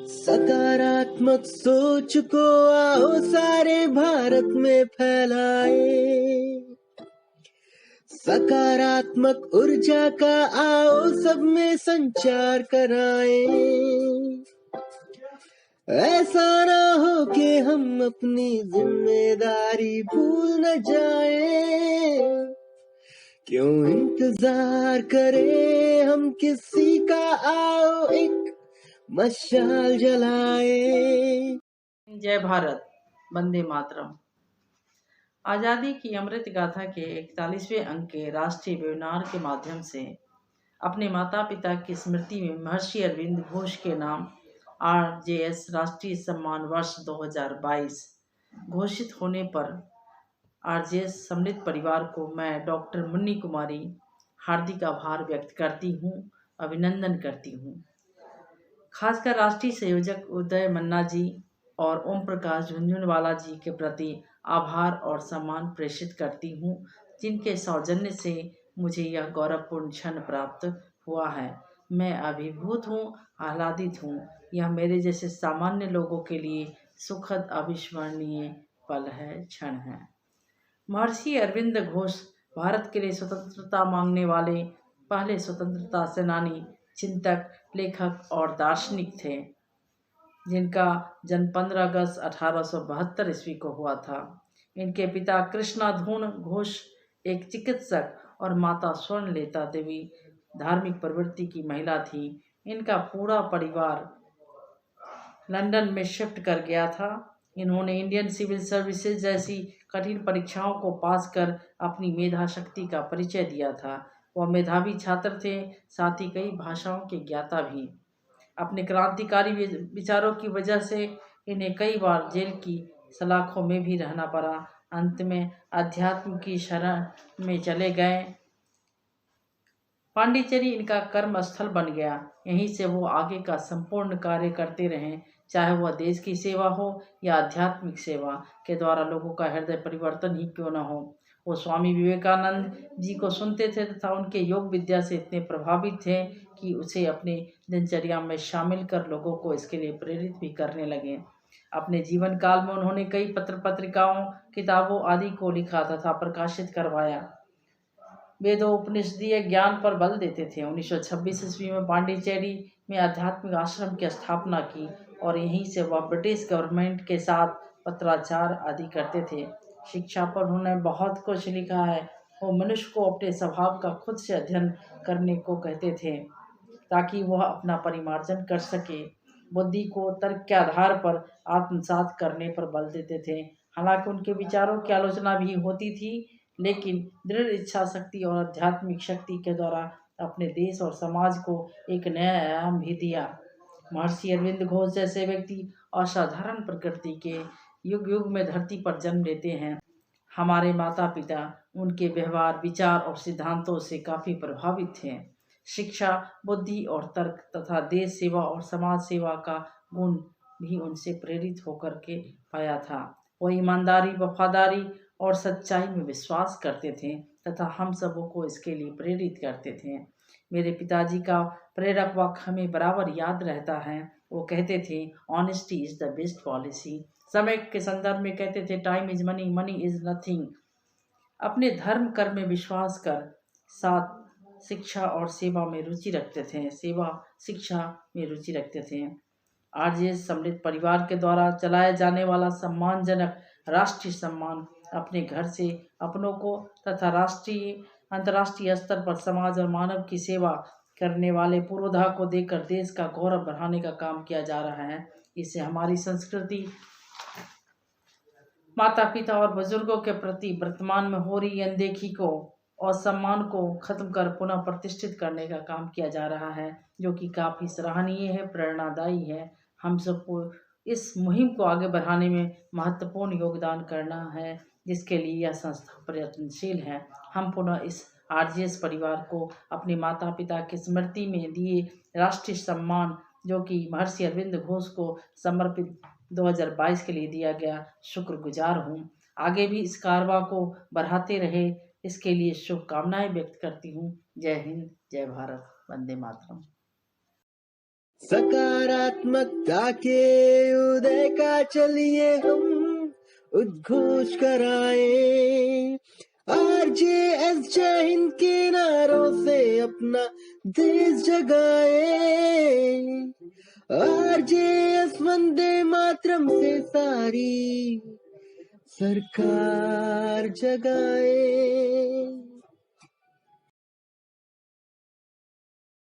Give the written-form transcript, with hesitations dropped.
सकारात्मक सोच को आओ सारे भारत में फैलाए, सकारात्मक ऊर्जा का आओ सब में संचार कराए। ऐसा ना हो कि हम अपनी जिम्मेदारी भूल न जाए, क्यों इंतजार करें हम किसी का, आओ एक मशाल जलाए। जय भारत, वंदे मातरम। आज़ादी की अमृत गाथा के 41वें अंक के राष्ट्रीय वेबिनार के माध्यम से अपने माता पिता की स्मृति में महर्षि अरविंद घोष के नाम आरजेएस राष्ट्रीय सम्मान वर्ष 2022 घोषित होने पर आरजेएस सम्मिलित परिवार को मैं डॉक्टर मुन्नी कुमारी हार्दिक आभार व्यक्त करती हूँ, अभिनंदन करती हूँ। खासकर राष्ट्रीय संयोजक उदय मन्ना जी और ओम प्रकाश झुंझुनवाला जी के प्रति आभार और सम्मान प्रेषित करती हूँ, जिनके सौजन्य से मुझे यह गौरवपूर्ण क्षण प्राप्त हुआ है। मैं अभिभूत हूँ, आह्लादित हूँ। यह मेरे जैसे सामान्य लोगों के लिए सुखद अविस्मरणीय पल है, क्षण है। महर्षि अरविंद घोष भारत के लिए स्वतंत्रता मांगने वाले पहले स्वतंत्रता सेनानी, चिंतक, लेखक और दार्शनिक थे, जिनका जन्म 15 अगस्त 1872 ईस्वी को हुआ था। इनके पिता कृष्णाधून घोष एक चिकित्सक और माता स्वर्णलता देवी धार्मिक प्रवृत्ति की महिला थी। इनका पूरा परिवार लंदन में शिफ्ट कर गया था। इन्होंने इंडियन सिविल सर्विसेज जैसी कठिन परीक्षाओं को पास कर अपनी मेधा शक्ति का परिचय दिया था। वह मेधावी छात्र थे, साथ ही कई भाषाओं के ज्ञाता भी। अपने क्रांतिकारी विचारों की वजह से इन्हें कई बार जेल की सलाखों में भी रहना पड़ा। अंत में अध्यात्म की शरण में चले गए। पांडिचेरी इनका कर्म स्थल बन गया। यहीं से वो आगे का संपूर्ण कार्य करते रहे, चाहे वह देश की सेवा हो या आध्यात्मिक सेवा के द्वारा लोगों का हृदय परिवर्तन ही क्यों न हो। वो स्वामी विवेकानंद जी को सुनते थे तथा उनके योग विद्या से इतने प्रभावित थे कि उसे अपने दिनचर्या में शामिल कर लोगों को इसके लिए प्रेरित भी करने लगे। अपने जीवन काल में उन्होंने कई पत्र पत्रिकाओं, किताबों आदि को लिखा तथा प्रकाशित करवाया। वेदों उपनिषदीय ज्ञान पर बल देते थे। 1926 ईस्वी में पांडिचेरी में आध्यात्मिक आश्रम की स्थापना की और यहीं से वह ब्रिटिश गवर्नमेंट के साथ पत्राचार आदि करते थे। शिक्षा पर उन्होंने बहुत कुछ लिखा है। वो मनुष्य को अपने स्वभाव का खुद से अध्ययन करने को कहते थे ताकि वह अपना परिमार्जन कर सके। बुद्धि को तर्क के आधार पर आत्मसात करने पर बल देते थे। हालांकि उनके विचारों की आलोचना भी होती थी, लेकिन दृढ़ इच्छा शक्ति और आध्यात्मिक शक्ति के द्वारा अपने देश और समाज को एक नया आयाम भी दिया। महर्षि अरविंद घोष जैसे व्यक्ति असाधारण प्रकृति के युग युग में धरती पर जन्म लेते हैं। हमारे माता पिता उनके व्यवहार, विचार और सिद्धांतों से काफ़ी प्रभावित थे। शिक्षा, बुद्धि और तर्क तथा देश सेवा और समाज सेवा का गुण भी उनसे प्रेरित होकर के पाया था। वो ईमानदारी, वफादारी और सच्चाई में विश्वास करते थे तथा हम सबों को इसके लिए प्रेरित करते थे। मेरे पिताजी का प्रेरक वाक्य हमें बराबर याद रहता है। वो कहते थे, honesty is the best policy. समय के संदर्भ में कहते थे, time is money, money is nothing. अपने धर्म कर्म में विश्वास कर साथ शिक्षा और सेवा में रुचि रखते थे, शिक्षा में रुचि रखते थे। आरजेएस सम्मिलित परिवार के द्वारा चलाया जाने वाला सम्मानजनक राष्ट्रीय सम्मान अपने घर से अपनों को तथा राष्ट्रीय अंतर्राष्ट्रीय स्तर पर समाज और मानव की सेवा करने वाले पुरोधा को देकर देश का गौरव बढ़ाने का काम किया जा रहा है। इससे हमारी संस्कृति, माता पिता और बुजुर्गों के प्रति वर्तमान में हो रही अनदेखी को और सम्मान को खत्म कर पुनः प्रतिष्ठित करने का काम किया जा रहा है, जो कि काफ़ी सराहनीय है, प्रेरणादायी है। हम सबको इस मुहिम को आगे बढ़ाने में महत्वपूर्ण योगदान करना है, जिसके लिए यह संस्था प्रयत्नशील है। हम पुनः इस आरजेएस परिवार को अपने माता पिता की स्मृति में दिए राष्ट्रीय सम्मान, जो कि महर्षि अरविंद घोष को समर्पित 2022 के लिए दिया गया, शुक्रगुजार हूँ। आगे भी इस कारवां को बढ़ाते रहे, इसके लिए शुभकामनाएं व्यक्त करती हूँ। जय हिंद, जय भारत, वंदे मातरम। सकारात्मकता के उदय का चलिए हम उद्घोष कराएं। RJS जय हिंद के नारों से अपना देश जगाएं। RJS वंदे मातरम से सारी सरकार जगाए।